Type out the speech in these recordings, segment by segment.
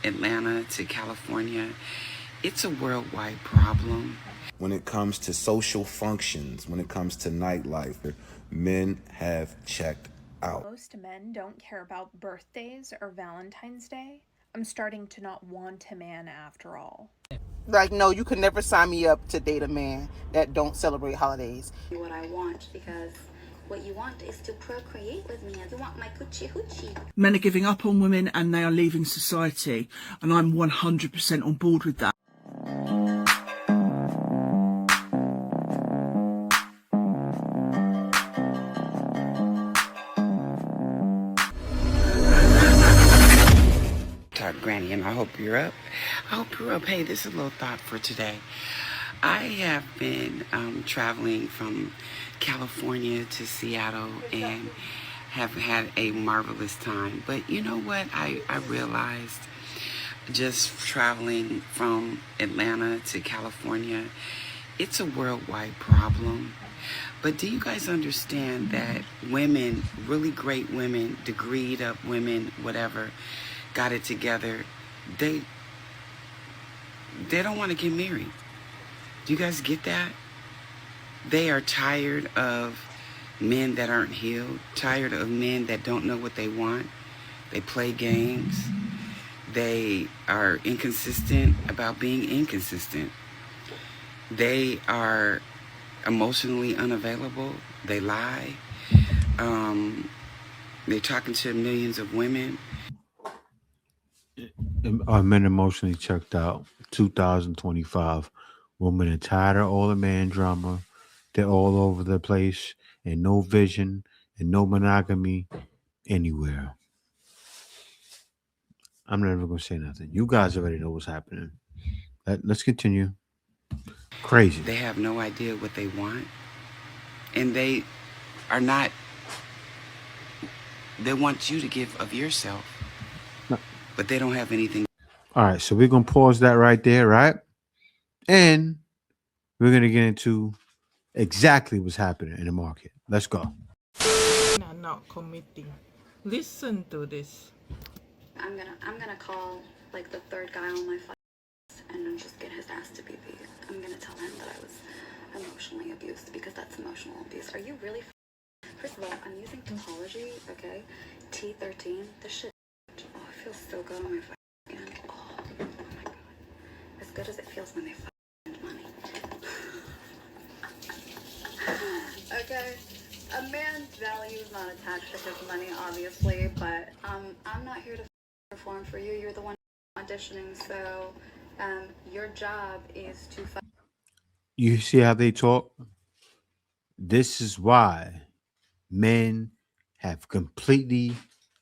Atlanta to California, it's a worldwide problem. When it comes to social functions, when it comes to nightlife, men have checked out. Most men don't care about birthdays or Valentine's Day. I'm starting to not want a man after all. Like, no, you could never sign me up to date a man that don't celebrate holidays. What I want, because what you want is to procreate with me. You want my coochie hoochie. Men are giving up on women and they are leaving society, and I'm 100% on board with that. Granny, and I hope you're up. I hope you're up. Hey, this is a little thought for today. I have been traveling from California to Seattle and have had a marvelous time. But you know what? I realized just traveling from Atlanta to California, it's a worldwide problem. But do you guys understand that women, really great women, degreed up women, whatever, got it together, they don't want to get married. Do you guys get that? They are tired of men that aren't healed, tired of men that don't know what they want. They play games. They are inconsistent about being inconsistent. They are emotionally unavailable. They lie. They're talking to millions of women. Men emotionally checked out. 2025. Women are tired of all the man drama. They're all over the place and no vision and no monogamy anywhere. I'm never going to say nothing. You guys already know what's happening. Let's continue. Crazy. They have no idea what they want. And they are not, they want you to give of yourself, but they don't have anything. All right, so we're going to pause that right there, right? And we're going to get into exactly what's happening in the market. Let's go. Not committing. Listen to this. I'm gonna call like the third guy on my phone and then just get his ass to BP. I'm gonna tell him that I was emotionally abused, because that's emotional abuse. Are you really? First of all, I'm using topology, okay? T13. This shit. Oh, it feels so good on my phone. Oh my god. As good as it feels when they find money. Okay. A man's value is not attached to his money, obviously, but I'm not here to perform for you. You're the one auditioning, so your job is to. You see how they talk? This is why men have completely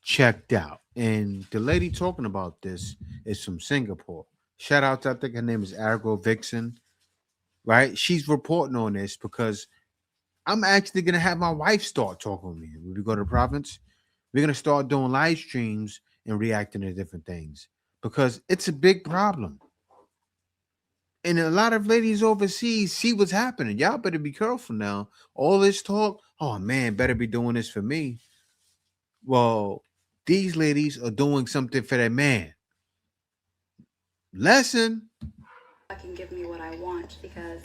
checked out. And the lady talking about this is from Singapore. Shout out to, I think her name is Argo Vixen, right? She's reporting on this because I'm actually going to have my wife start talking with me. When we go to the province, we're going to start doing live streams and reacting to different things because it's a big problem. And a lot of ladies overseas see what's happening. Y'all better be careful now. All this talk, oh man, better be doing this for me. Well, these ladies are doing something for their man. Lesson. Fucking give me what I want, because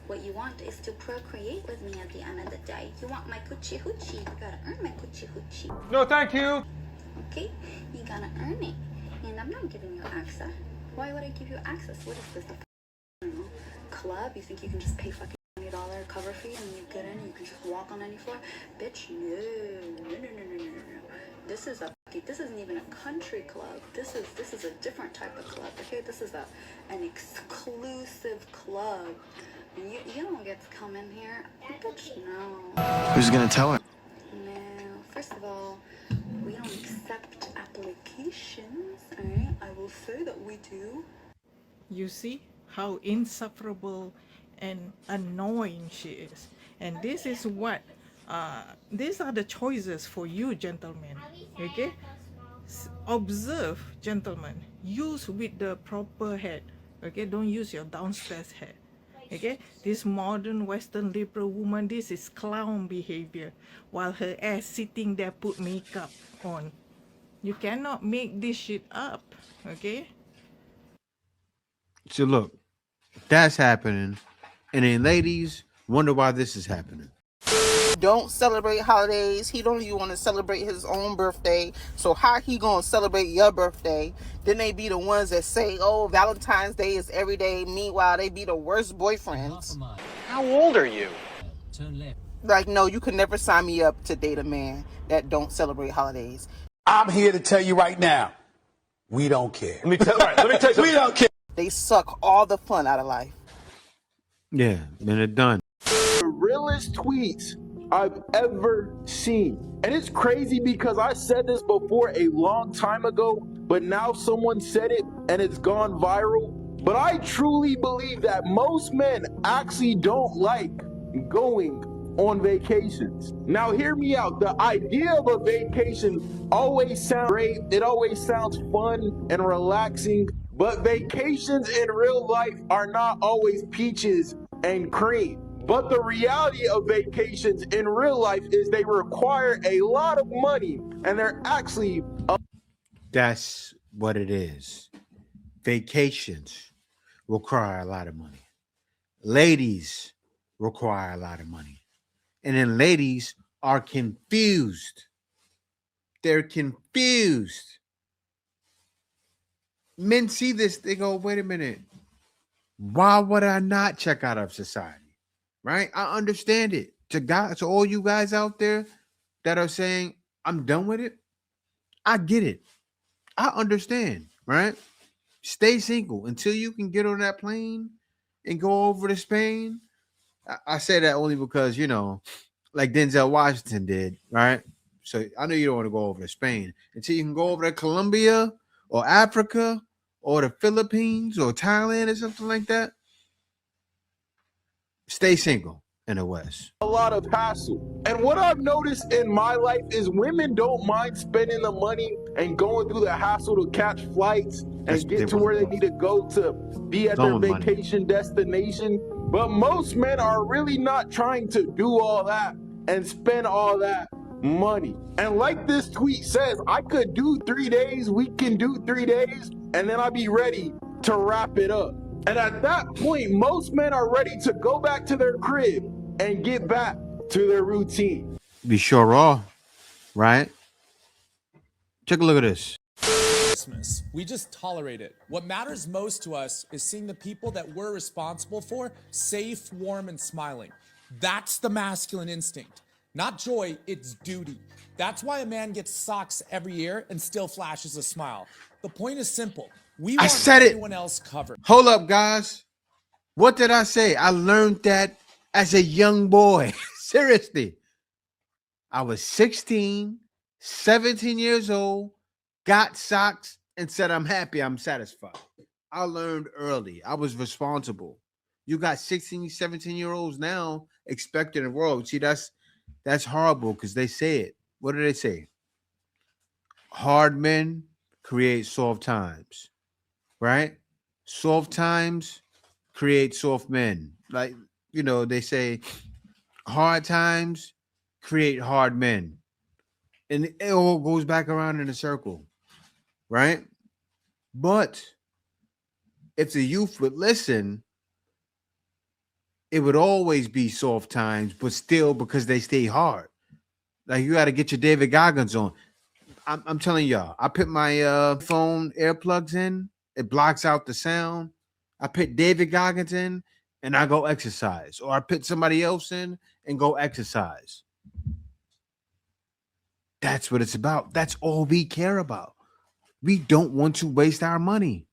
what you want is to procreate with me at the end of the day. You want my coochie hoochie. You gotta earn my coochie hoochie. No, thank you. Okay? You gotta earn it. And I'm not giving you access. Why would I give you access? What is this? I don't know. Club? You think you can just pay fucking $20 cover fee and you get in and you can just walk on any floor? Bitch, no. This isn't even a country club. This is a different type of club. Okay, this is an exclusive club. You don't get to come in here. Bitch, no. Who's gonna tell her? No. First of all, we don't accept applications. Alright? I will say that we do. You see how insufferable and annoying she is. And this is what, these are the choices for you, gentlemen. Okay? Observe, gentlemen. Use with the proper head. Okay? Don't use your downstairs head. Okay? This modern Western liberal woman, this is clown behavior. While her ass sitting there put makeup on. You cannot make this shit up. Okay? So look, that's happening. And then ladies wonder why this is happening. Don't celebrate holidays. He don't even want to celebrate his own birthday. So how he gonna celebrate your birthday? Then they be the ones that say, oh, Valentine's Day is every day. Meanwhile, they be the worst boyfriends. How old are you? Like, no, you could never sign me up to date a man that don't celebrate holidays. I'm here to tell you right now, we don't care. Let me tell you something. We don't care. They suck all the fun out of life. Yeah, then it's done. The realest tweets I've ever seen. And it's crazy because I said this before a long time ago, but now someone said it and it's gone viral. But I truly believe that most men actually don't like going on vacations. Now hear me out. The idea of a vacation always sounds great. It always sounds fun and relaxing. But vacations in real life are not always peaches and cream. But the reality of vacations in real life is they require a lot of money, and they're actually... That's what it is. Vacations require a lot of money. Ladies require a lot of money. And then ladies are confused. They're confused. Men see this, they go, wait a minute. Why would I not check out of society? Right? I understand it. To all you guys out there that are saying, I'm done with it, I get it. I understand, right? Stay single until you can get on that plane and go over to Spain. I say that only because, you know, like Denzel Washington did, right? So I know you don't want to go over to Spain until you can go over to Colombia or Africa or the Philippines or Thailand or something like that. Stay single in the West. A lot of hassle. And what I've noticed in my life is women don't mind spending the money and going through the hassle to catch flights and get to where they need to go to be at their vacation destination. But most men are really not trying to do all that and spend all that money. And like this tweet says, I could do 3 days, we can do 3 days, and then I'll be ready to wrap it up. And at that point, most men are ready to go back to their crib and get back to their routine. We sure are, right? Take a look at this. Christmas. We just tolerate it. What matters most to us is seeing the people that we're responsible for safe, warm, and smiling. That's the masculine instinct. Not joy, it's duty. That's why a man gets socks every year and still flashes a smile. The point is simple. We want everyone else covered. Hold up, guys. What did I say? I learned that as a young boy. Seriously. I was 16, 17 years old, got socks, and said, I'm happy, I'm satisfied. I learned early. I was responsible. You got 16, 17-year-olds now expecting the world. See, that's horrible because they say it. What do they say? Hard men create soft times. Right? Soft times create soft men. Like, you know, they say hard times create hard men. And it all goes back around in a circle. Right? But if the youth would listen, it would always be soft times, but still because they stay hard. Like, you got to get your David Goggins on. I'm telling y'all, I put my phone earplugs in. It blocks out the sound. I put David Goggins in and I go exercise. Or I put somebody else in and go exercise. That's what it's about. That's all we care about. We don't want to waste our money.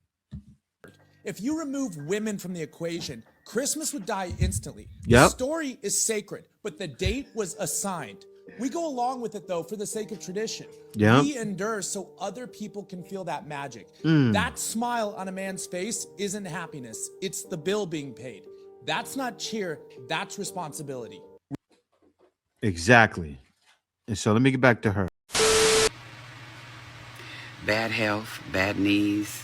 If you remove women from the equation, Christmas would die instantly. Yep. The story is sacred, but the date was assigned. We go along with it, though, for the sake of tradition. Yep. We endure so other people can feel that magic. That smile on a man's face isn't happiness. It's the bill being paid. That's not cheer. That's responsibility. Exactly. And so let me get back to her. Bad health, bad knees,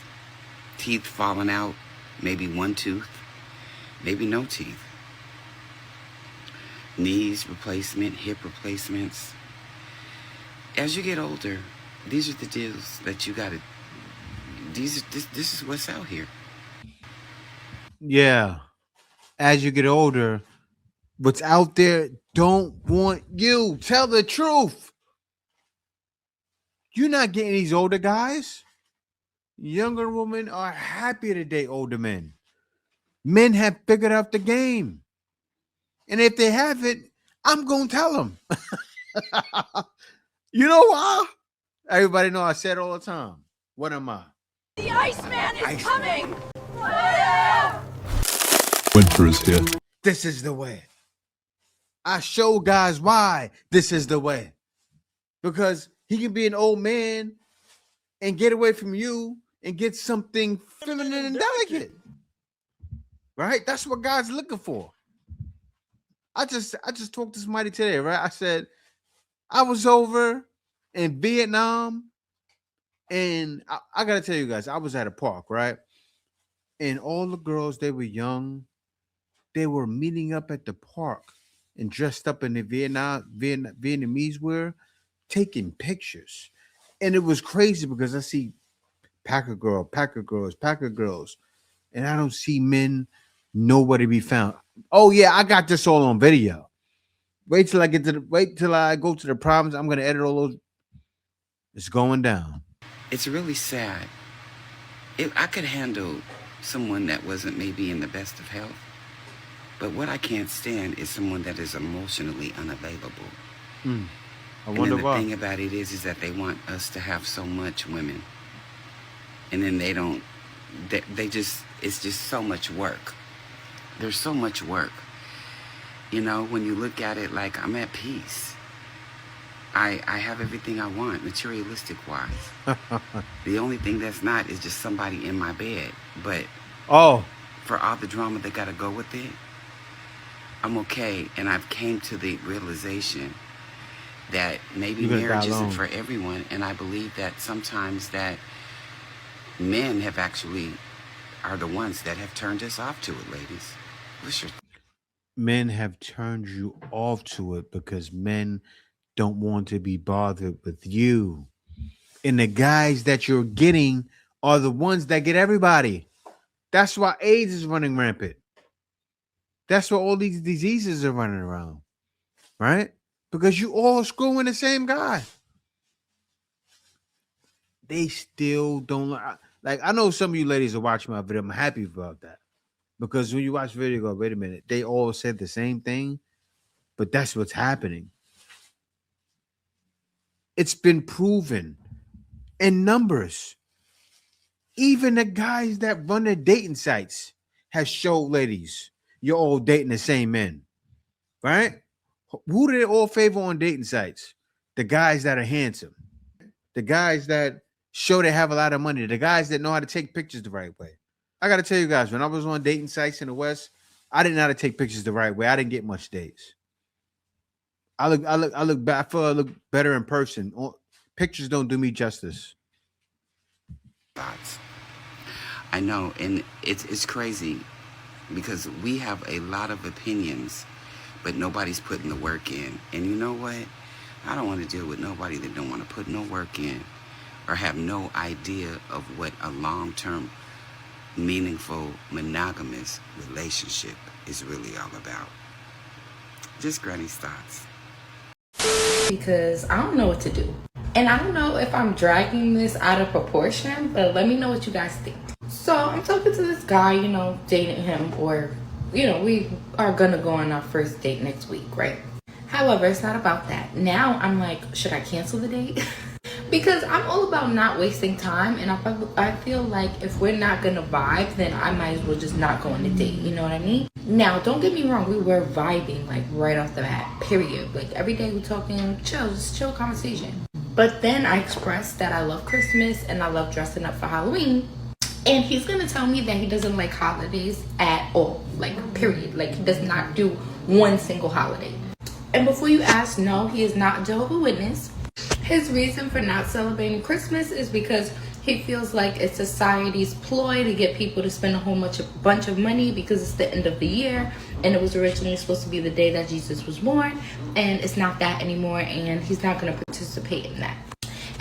teeth falling out, maybe one tooth, maybe no teeth. Knees replacement, hip replacements. As you get older, these are the deals that you gotta, this is what's out here. Yeah. As you get older, what's out there don't want you. Tell the truth. You're not getting these older guys. Younger women are happy to date older men. Men have figured out the game. And if they haven't, I'm going to tell them. You know why? Everybody know I say it all the time. What am I? The Iceman is coming! Winter is here. This is the way. I show guys why this is the way. Because he can be an old man and get away from you and get something feminine and delicate. Right? That's what guys are looking for. I just talked to somebody today, right? I said, I was over in Vietnam, and I gotta tell you guys, I was at a park, right? And all the girls, they were young. They were meeting up at the park and dressed up in the Vietnamese wear, taking pictures. And it was crazy because I see Packer girls, and I don't see men nowhere to be found. Oh yeah, I got this all on video. Wait till I go to the province. I'm gonna edit all those. It's going down. It's really sad. I could handle someone that wasn't maybe in the best of health, but what I can't stand is someone that is emotionally unavailable. I wonder why. And the thing about it is that they want us to have so much women, and then they don't. They just, it's just so much work. There's so much work. You know, when you look at it, like, I'm at peace. I have everything I want, materialistic wise. The only thing that's not is just somebody in my bed. But for all the drama that got to go with it, I'm okay. And I've came to the realization that maybe marriage isn't for everyone. And I believe that sometimes that men have actually are the ones that have turned us off to it, ladies. What's your Men have turned you off to it because men don't want to be bothered with you. And the guys that you're getting are the ones that get everybody. That's why AIDS is running rampant. That's why all these diseases are running around. Right? Because you all screwing the same guy. They still don't like. I know some of you ladies are watching my video. I'm happy about that. Because when you watch the video, you go, wait a minute, they all said the same thing, but that's what's happening. It's been proven in numbers. Even the guys that run the dating sites have showed ladies, you're all dating the same men, right? Who do they all favor on dating sites? The guys that are handsome, the guys that show they have a lot of money, the guys that know how to take pictures the right way. I got to tell you guys, when I was on dating sites in the West, I didn't know how to take pictures the right way. I didn't get much dates. I look back. I feel I look better in person. Pictures don't do me justice. thoughts? I know, and it's crazy because we have a lot of opinions, but nobody's putting the work in. And you know what? I don't want to deal with nobody that don't want to put no work in or have no idea of what a long-term meaningful monogamous relationship is really all about. Just Granny's thoughts. Because I don't know what to do. And I don't know if I'm dragging this out of proportion, but let me know what you guys think. So I'm talking to this guy, you know, dating him, or, you know, we are gonna go on our first date next week, right? However, it's not about that. Now I'm like, should I cancel the date? Because I'm all about not wasting time, and I feel like if we're not gonna vibe, then I might as well just not go on the date, you know what I mean? Now, don't get me wrong, we were vibing like right off the bat, period. Like every day we're talking just chill conversation. But then I expressed that I love Christmas and I love dressing up for Halloween. And he's gonna tell me that he doesn't like holidays at all, like period. Like he does not do one single holiday. And before you ask, no, he is not Jehovah's Witness. His reason for not celebrating Christmas is because he feels like it's society's ploy to get people to spend a bunch of money because it's the end of the year and it was originally supposed to be the day that Jesus was born, and it's not that anymore, and he's not going to participate in that.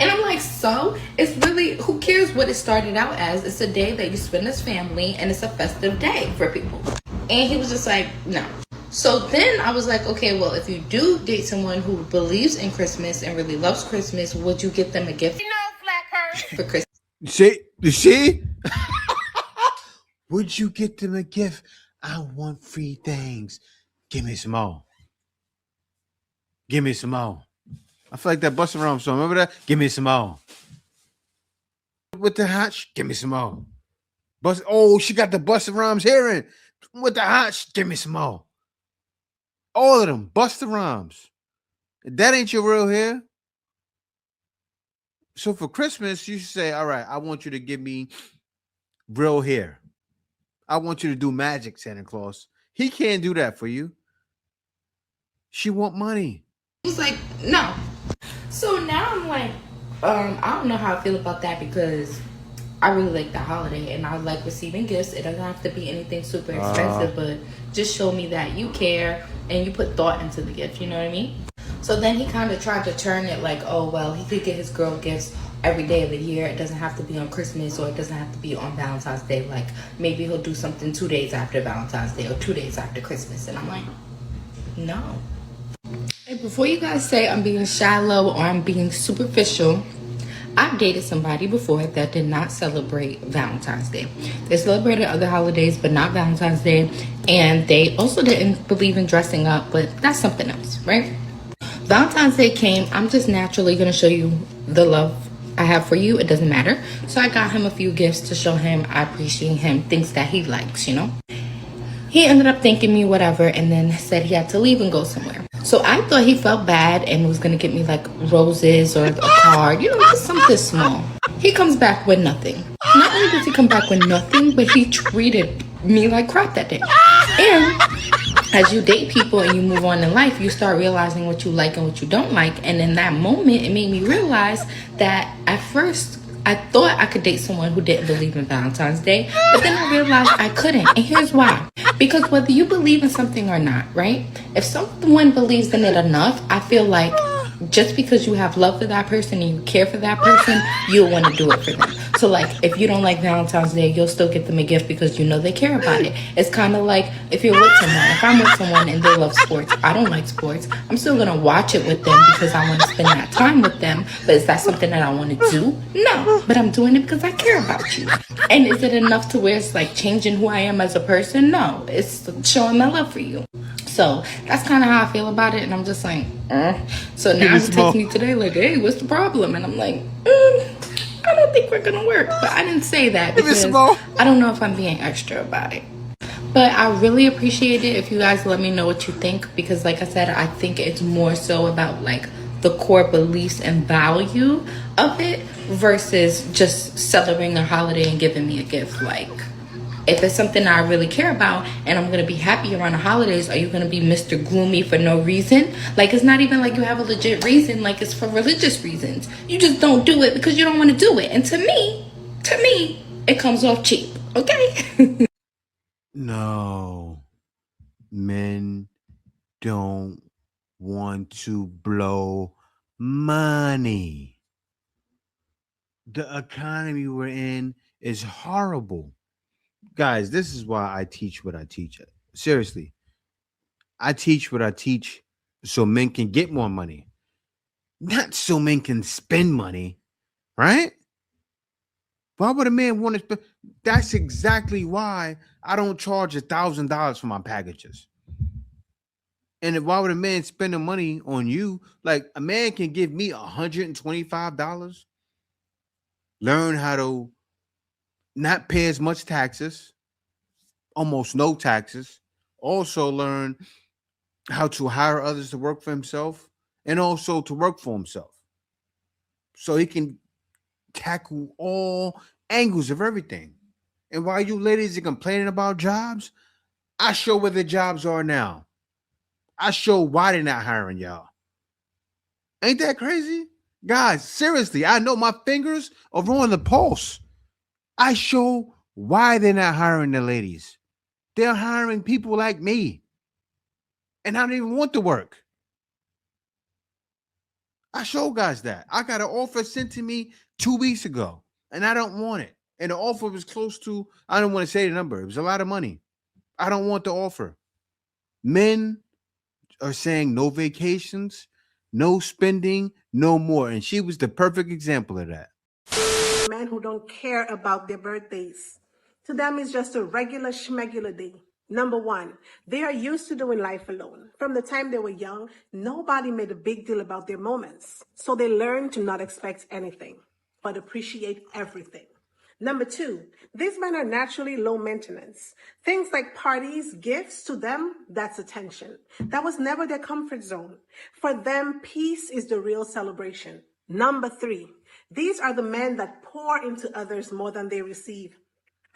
And I'm like, like, so it's really, who cares what it started out as? It's a day that you spend as family, and it's a festive day for people. And he was just like, no. So then I was like, okay, well, if you do date someone who believes in Christmas and really loves Christmas, would you get them a gift for Christmas? You see? Would you get them a gift? I want free things. Give me some more. Give me some more. I feel like that Busta Rhymes song. Remember that? Give me some more. With the hot, give me some more. She got the Busta Rhymes hearing. With the hot, give me some more. All of them, Busta Rhymes. That ain't your real hair. So for Christmas, you say, all right, I want you to give me real hair. I want you to do magic, Santa Claus. He can't do that for you. She want money. He was like, no. So now I'm like, I don't know how I feel about that, because I really like the holiday and I like receiving gifts. It doesn't have to be anything super expensive, but just show me that you care and you put thought into the gift, you know what I mean? So then he kind of tried to turn it like, oh, well, he could get his girl gifts every day of the year. It doesn't have to be on Christmas, or it doesn't have to be on Valentine's Day. Like, maybe he'll do something 2 days after Valentine's Day or 2 days after Christmas. And I'm like, no. Hey, before you guys say I'm being shallow or I'm being superficial, I've dated somebody before that did not celebrate Valentine's Day. They celebrated other holidays, but not Valentine's Day. And they also didn't believe in dressing up, but that's something else, right? Valentine's Day came. I'm just naturally going to show you the love I have for you. It doesn't matter. So I got him a few gifts to show him I appreciate him, things that he likes, you know? He ended up thanking me, whatever, and then said he had to leave and go somewhere. So I thought he felt bad and was going to get me like roses or a card, you know, just something small. He comes back with nothing. Not only does he come back with nothing, but he treated me like crap that day. And as you date people and you move on in life, you start realizing what you like and what you don't like. And in that moment, it made me realize that at first, I thought I could date someone who didn't believe in Valentine's Day, but then I realized I couldn't. And here's why. Because whether you believe in something or not, right? If someone believes in it enough, I feel like just because you have love for that person and you care for that person, you'll want to do it for them. So like, if you don't like Valentine's Day, you'll still get them a gift because you know they care about it. It's kind of like if you're with someone. If I'm with someone and they love sports, I don't like sports, I'm still going to watch it with them because I want to spend that time with them. But is that something that I want to do? No, but I'm doing it because I care about you. And is it enough to where it's like changing who I am as a person? No, it's showing my love for you. So that's kind of how I feel about it. And I'm just like, So now he texts me today like, hey, what's the problem? And I'm like, I don't think we're gonna work. But I didn't say that because I don't know if I'm being extra about it. But I really appreciate it if you guys let me know what you think, because like I said, I think it's more so about like the core beliefs and value of it versus just celebrating a holiday and giving me a gift. Like, if it's something I really care about and I'm going to be happy around the holidays, are you going to be Mr. Gloomy for no reason? Like, it's not even like you have a legit reason. Like, it's for religious reasons. You just don't do it because you don't want to do it. And to me, it comes off cheap. Okay? No. Men don't want to blow money. The economy we're in is horrible. Guys, this is why I teach what I teach. Seriously. I teach what I teach so men can get more money. Not so men can spend money, right? Why would a man want to spend? That's exactly why I don't charge $1,000 for my packages. And why would a man spend the money on you? Like, a man can give me $125, learn how to not pay as much taxes, almost no taxes, also learn how to hire others to work for himself and also to work for himself. So he can tackle all angles of everything. And while you ladies are complaining about jobs, I show where the jobs are now. I show why they're not hiring y'all. Ain't that crazy? Guys, seriously, I know my fingers are on the pulse. I show why they're not hiring the ladies. They're hiring people like me. And I don't even want to work. I show guys that. I got an offer sent to me 2 weeks ago, and I don't want it. And the offer was close to, I don't want to say the number. It was a lot of money. I don't want the offer. Men are saying no vacations, no spending, no more. And she was the perfect example of that. Men who don't care about their birthdays. To them, it's just a regular schmegular day. Number one, they are used to doing life alone. From the time they were young, nobody made a big deal about their moments. So they learned to not expect anything, but appreciate everything. Number two, these men are naturally low maintenance. Things like parties, gifts, to them, that's attention. That was never their comfort zone. For them, peace is the real celebration. Number three, these are the men that pour into others more than they receive.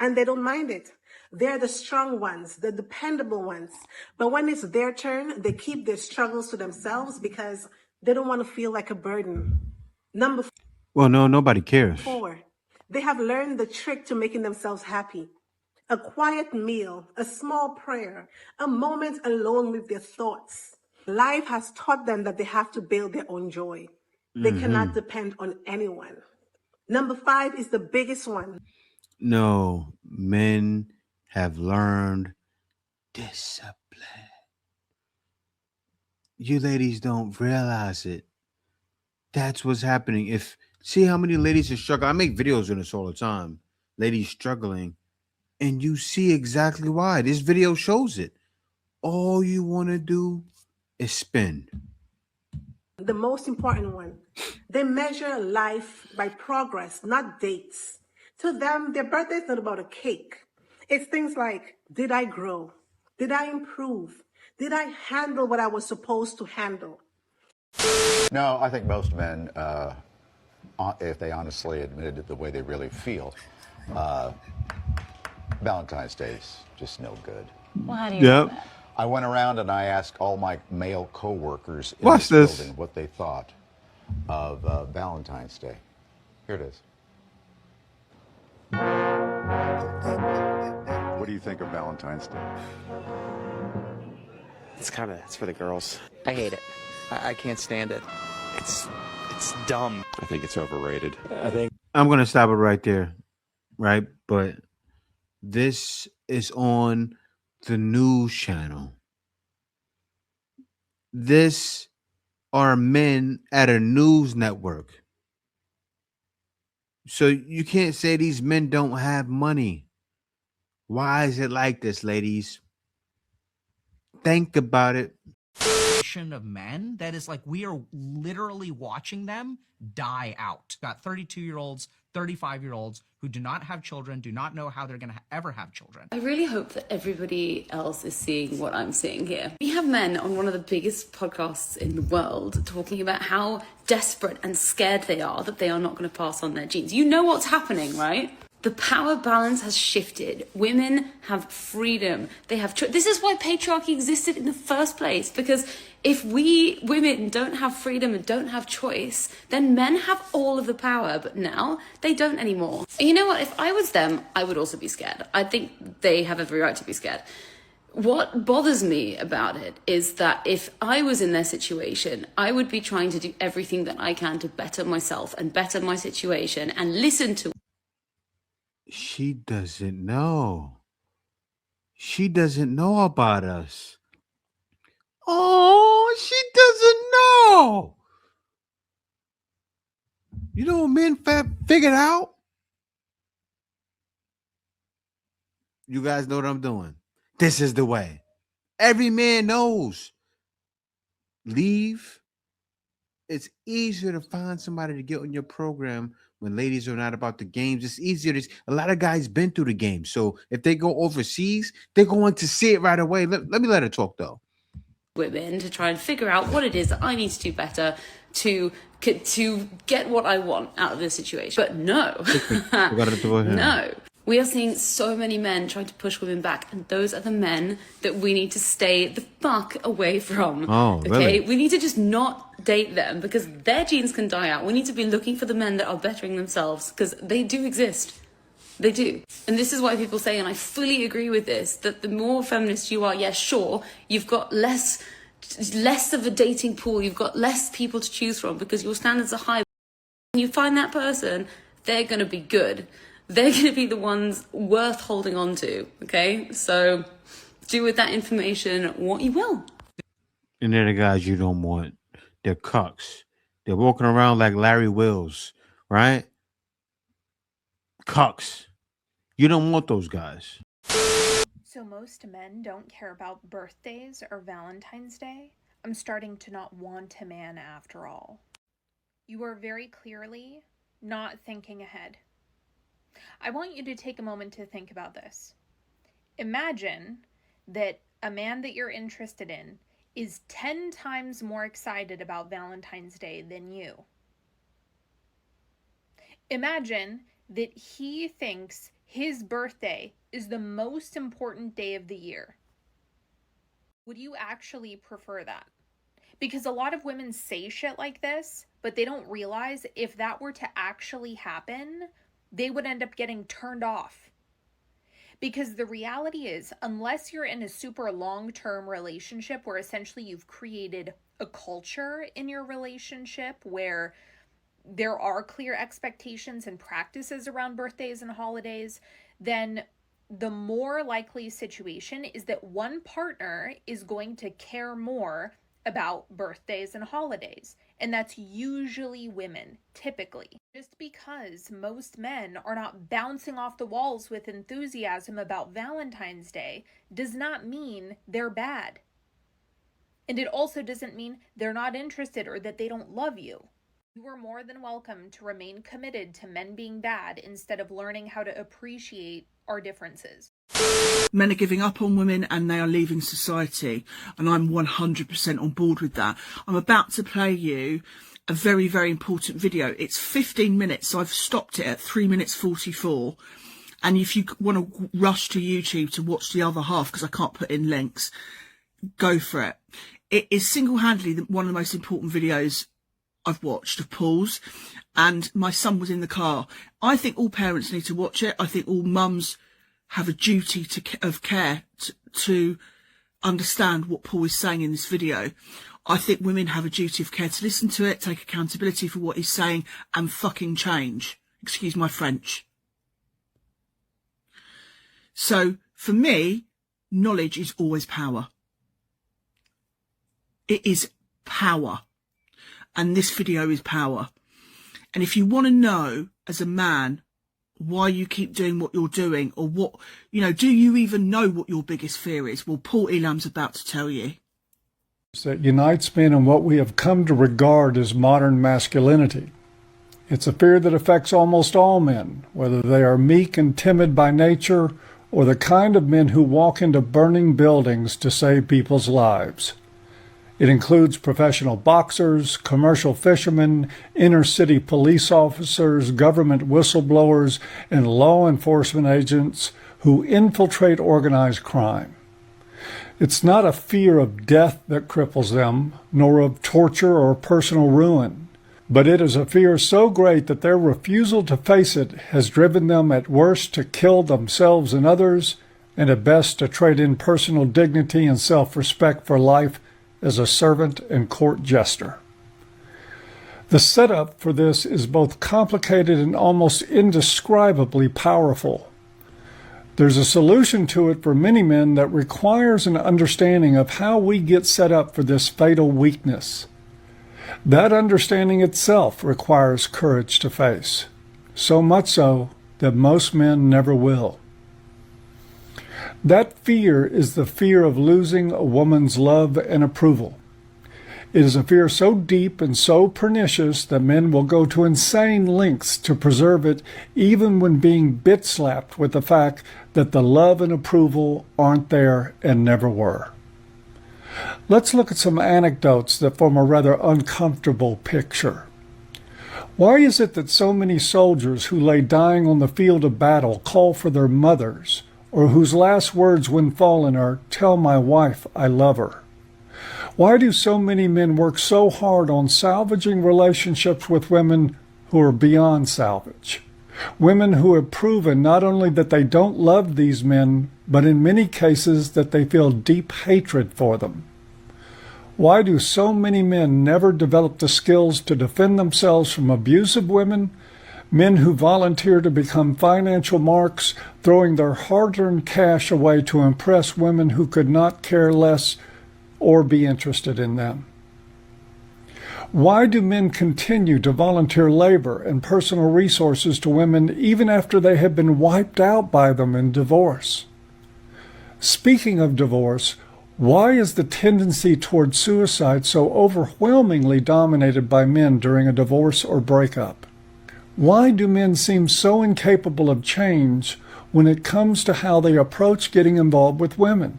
And they don't mind it. They're the strong ones, the dependable ones. But when it's their turn, they keep their struggles to themselves because they don't want to feel like a burden. Number Well, no, nobody cares. four, they have learned the trick to making themselves happy. A quiet meal, a small prayer, a moment alone with their thoughts. Life has taught them that they have to build their own joy. They cannot depend on anyone. Number five is the biggest one. No, men have learned discipline. You ladies don't realize it. That's what's happening. See how many ladies are struggling. I make videos on this all the time. Ladies struggling. And you see exactly why. This video shows it. All you want to do is spend. The most important one. They measure life by progress, not dates. To them, their birthday is not about a cake. It's things like, did I grow? Did I improve? Did I handle what I was supposed to handle? No, I think most men, if they honestly admitted it the way they really feel, Valentine's Day's just no good. Well, how do you know that? I went around and I asked all my male co-workers in Watch this this. building what they thought of Valentine's Day. Here it is. What do you think of Valentine's Day? It's for the girls. I hate it. I can't stand it. It's dumb. I think it's overrated. I'm going to stop it right there. Right? But this is on the news channel. This are men at a news network. So you can't say these men don't have money. Why is it like this, ladies? Think about it. Of men that is like we are literally watching them die out. Got 32-year-olds, 35-year-olds who do not have children, do not know how they're going to ever have children. I really hope that everybody else is seeing what I'm seeing here. We have men on one of the biggest podcasts in the world talking about how desperate and scared they are that they are not going to pass on their genes. You know what's happening, right? The power balance has shifted. Women have freedom. They have choice. This is why patriarchy existed in the first place, because if we women don't have freedom and don't have choice, then men have all of the power, but now they don't anymore. And you know what? If I was them, I would also be scared. I think they have every right to be scared. What bothers me about it is that if I was in their situation, I would be trying to do everything that I can to better myself and better my situation and listen to. She doesn't know. She doesn't know about us. Oh, she doesn't know. You know what men figured out? You guys know what I'm doing. This is the way. Every man knows. Leave. It's easier to find somebody to get on your program when ladies are not about the games. It's easier. A lot of guys been through the game. So if they go overseas, they're going to see it right away. Let me let her talk, though. Women to try and figure out what it is that I need to do better to get what I want out of this situation. But no, no. We are seeing so many men trying to push women back, and those are the men that we need to stay the fuck away from. Oh, okay? really? We need to just not date them because their genes can die out. We need to be looking for the men that are bettering themselves because they do exist. They do. And this is why people say, and I fully agree with this, that the more feminist you are, yes, sure, you've got less less of a dating pool. You've got less people to choose from because your standards are high. When you find that person, they're going to be good. They're going to be the ones worth holding on to, okay? So do with that information what you will. And they're the guys you don't want. They're cucks. They're walking around like Larry Wills, right? Cucks. You don't want those guys. So most men don't care about birthdays or Valentine's Day. I'm starting to not want a man after all. You are very clearly not thinking ahead. I want you to take a moment to think about this. Imagine that a man that you're interested in is 10 times more excited about Valentine's Day than you. Imagine that he thinks his birthday is the most important day of the year. Would you actually prefer that? Because a lot of women say shit like this, but they don't realize if that were to actually happen, they would end up getting turned off. Because the reality is, unless you're in a super long-term relationship where essentially you've created a culture in your relationship where there are clear expectations and practices around birthdays and holidays, then the more likely situation is that one partner is going to care more about birthdays and holidays. And that's usually women, typically. Just because most men are not bouncing off the walls with enthusiasm about Valentine's Day does not mean they're bad. And it also doesn't mean they're not interested or that they don't love you. You are more than welcome to remain committed to men being bad instead of learning how to appreciate our differences. Men are giving up on women and they are leaving society, and I'm 100% on board with that. I'm about to play you a very, very important video. It's 15 minutes, so I've stopped it at 3 minutes 44. And if you want to rush to YouTube to watch the other half, because I can't put in links, go for it. It is single-handedly one of the most important videos I've watched of Paul's, and my son was in the car. I think all parents need to watch it. I think all mums have a duty of care to understand what Paul is saying in this video. I think women have a duty of care to listen to it, take accountability for what he's saying, and fucking change. Excuse my French. So, for me, knowledge is always power. It is power. And this video is power. And if you want to know, as a man, why you keep doing what you're doing, or what, do you even know what your biggest fear is? Well, Paul Elam's about to tell you. That unites men in what we have come to regard as modern masculinity. It's a fear that affects almost all men, whether they are meek and timid by nature, or the kind of men who walk into burning buildings to save people's lives. It includes professional boxers, commercial fishermen, inner-city police officers, government whistleblowers, and law enforcement agents who infiltrate organized crime. It's not a fear of death that cripples them, nor of torture or personal ruin, but it is a fear so great that their refusal to face it has driven them at worst to kill themselves and others, and at best to trade in personal dignity and self-respect for life as a servant and court jester. The setup for this is both complicated and almost indescribably powerful. There's a solution to it for many men that requires an understanding of how we get set up for this fatal weakness. That understanding itself requires courage to face, so much so that most men never will. That fear is the fear of losing a woman's love and approval. It is a fear so deep and so pernicious that men will go to insane lengths to preserve it, even when being bit-slapped with the fact that the love and approval aren't there and never were. Let's look at some anecdotes that form a rather uncomfortable picture. Why is it that so many soldiers who lay dying on the field of battle call for their mothers, or whose last words when fallen are, "Tell my wife I love her"? Why do so many men work so hard on salvaging relationships with women who are beyond salvage? Women who have proven not only that they don't love these men, but in many cases that they feel deep hatred for them. Why do so many men never develop the skills to defend themselves from abusive women? Men who volunteer to become financial marks, throwing their hard-earned cash away to impress women who could not care less or be interested in them. Why do men continue to volunteer labor and personal resources to women even after they have been wiped out by them in divorce? Speaking of divorce, why is the tendency toward suicide so overwhelmingly dominated by men during a divorce or breakup? Why do men seem so incapable of change when it comes to how they approach getting involved with women?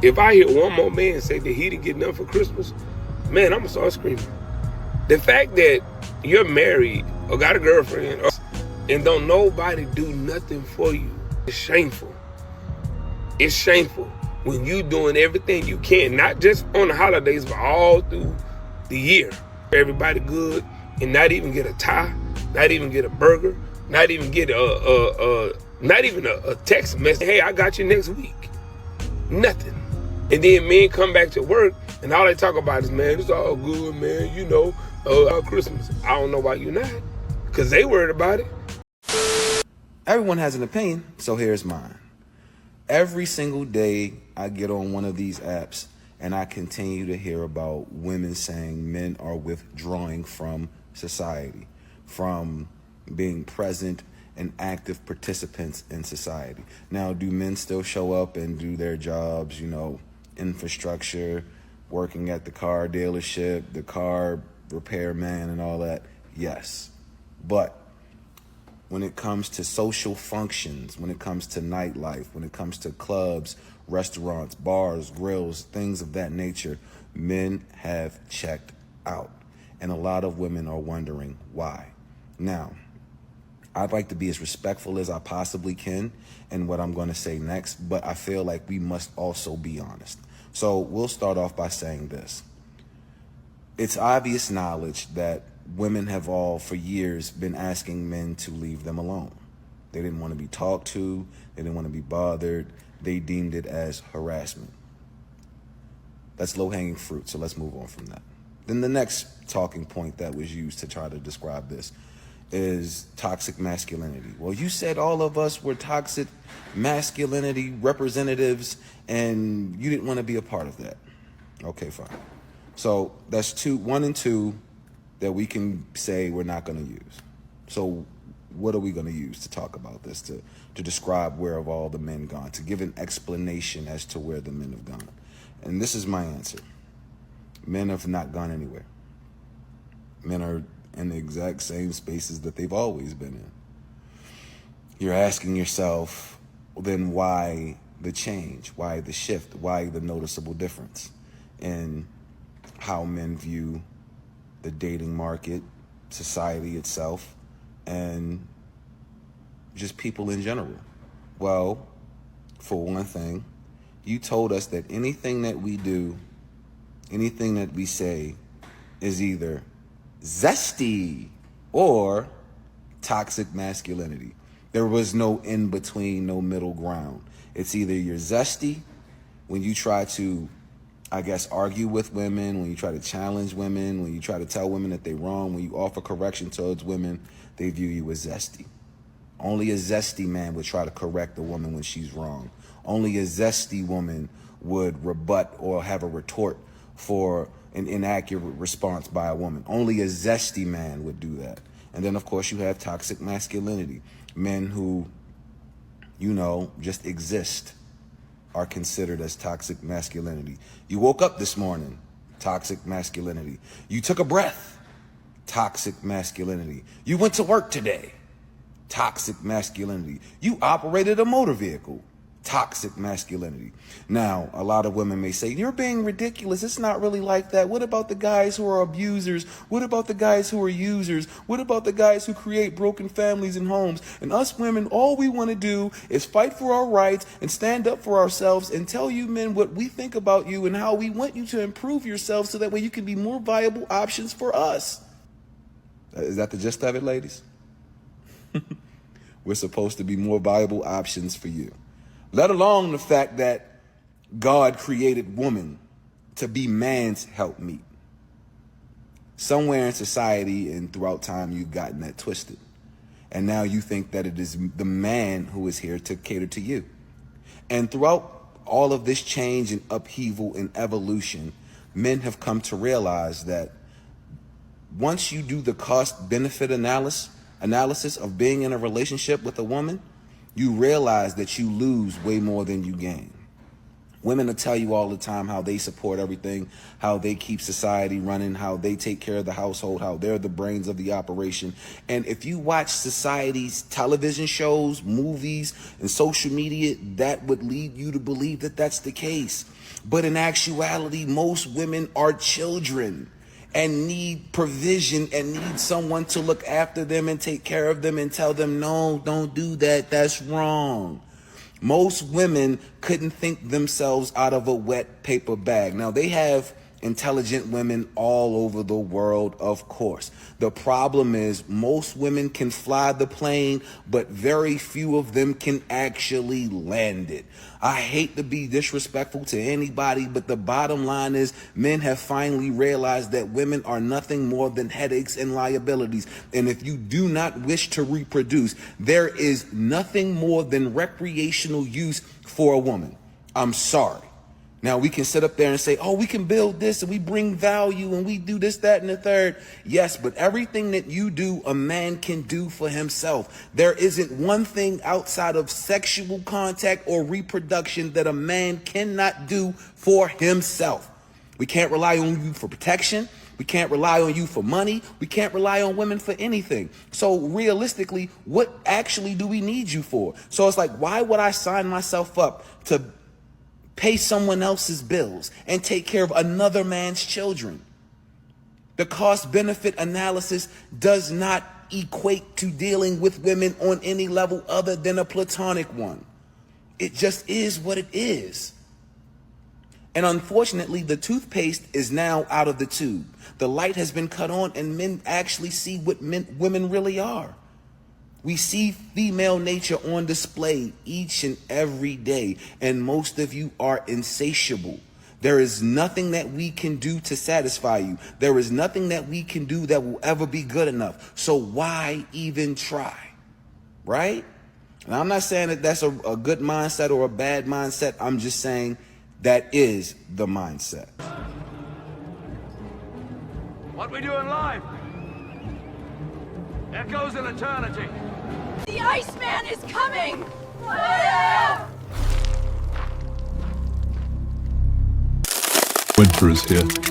If I hear one more man say that he didn't get nothing for Christmas, man, I'm gonna start screaming. The fact that you're married or got a girlfriend and don't nobody do nothing for you, it's shameful. It's shameful when you doing everything you can, not just on the holidays, but all through the year. Everybody good and not even get a tie, not even get a burger, not even get a text message. Hey, I got you next week. Nothing. And then men come back to work and all they talk about is, man, it's all good, man. You know, Christmas. I don't know why you're not, because they worried about it. Everyone has an opinion, so here's mine. Every single day I get on one of these apps and I continue to hear about women saying men are withdrawing from society, from being present and active participants in society. Now, do men still show up and do their jobs, you know, infrastructure, working at the car dealership, the car repairman and all that? Yes. But when it comes to social functions, when it comes to nightlife, when it comes to clubs, restaurants, bars, grills, things of that nature, men have checked out. And a lot of women are wondering why. Now, I'd like to be as respectful as I possibly can in what I'm going to say next, but I feel like we must also be honest. So we'll start off by saying this. It's obvious knowledge that women have all for years been asking men to leave them alone. They didn't want to be talked to. They didn't want to be bothered. They deemed it as harassment. That's low-hanging fruit, so let's move on from that. Then the next talking point that was used to try to describe this is toxic masculinity. Well, you said all of us were toxic masculinity representatives and you didn't want to be a part of that. Okay, fine. So that's one and two that we can say we're not going to use. So what are we going to use to talk about this, to describe where have all the men gone, to give an explanation as to where the men have gone? And this is my answer. Men have not gone anywhere. Men are in the exact same spaces that they've always been in. You're asking yourself, well, then why the change? Why the shift? Why the noticeable difference in how men view the dating market, society itself, and just people in general? Well, for one thing, you told us that anything that we do, anything that we say is either zesty or toxic masculinity. There was no in between, no middle ground. It's either you're zesty when you try to, I guess, argue with women, when you try to challenge women, when you try to tell women that they're wrong, when you offer correction towards women, they view you as zesty. Only a zesty man would try to correct a woman when she's wrong. Only a zesty woman would rebut or have a retort for an inaccurate response by a woman. Only a zesty man would do that. And then, of course, you have toxic masculinity. Men who, you know, just exist are considered as toxic masculinity. You woke up this morning, toxic masculinity. You took a breath, toxic masculinity. You went to work today, toxic masculinity. You operated a motor vehicle, toxic masculinity. Now, a lot of women may say, you're being ridiculous. It's not really like that. What about the guys who are abusers? What about the guys who are users? What about the guys who create broken families and homes? And us women, all we want to do is fight for our rights and stand up for ourselves and tell you men what we think about you and how we want you to improve yourself so that way you can be more viable options for us. Is that the gist of it, ladies? We're supposed to be more viable options for you. Let alone the fact that God created woman to be man's helpmeet. Somewhere in society and throughout time, you've gotten that twisted. And now you think that it is the man who is here to cater to you. And throughout all of this change and upheaval and evolution, men have come to realize that once you do the cost-benefit analysis of being in a relationship with a woman, you realize that you lose way more than you gain. Women will tell you all the time how they support everything, how they keep society running, how they take care of the household, how they're the brains of the operation. And if you watch society's television shows, movies, and social media, that would lead you to believe that that's the case. But in actuality, most women are children and need provision and need someone to look after them and take care of them and tell them, no, don't do that, that's wrong. Most women couldn't think themselves out of a wet paper bag. Now, they have intelligent women all over the world, of course. The problem is most women can fly the plane, but very few of them can actually land it. I hate to be disrespectful to anybody, but the bottom line is men have finally realized that women are nothing more than headaches and liabilities. And if you do not wish to reproduce, there is nothing more than recreational use for a woman. I'm sorry. Now, we can sit up there and say, oh, we can build this and we bring value and we do this, that, and the third. Yes, but everything that you do, a man can do for himself. There isn't one thing outside of sexual contact or reproduction that a man cannot do for himself. We can't rely on you for protection. We can't rely on you for money. We can't rely on women for anything. So realistically, what actually do we need you for? So it's like, why would I sign myself up to pay someone else's bills and take care of another man's children? The cost-benefit analysis does not equate to dealing with women on any level other than a platonic one. It just is what it is. And unfortunately, the toothpaste is now out of the tube. The light has been cut on and men actually see what women really are. We see female nature on display each and every day, and most of you are insatiable. There is nothing that we can do to satisfy you. There is nothing that we can do that will ever be good enough. So why even try, right? And I'm not saying that that's a good mindset or a bad mindset. I'm just saying that is the mindset. What we do in life echoes in eternity. The Iceman is coming! Winter is here.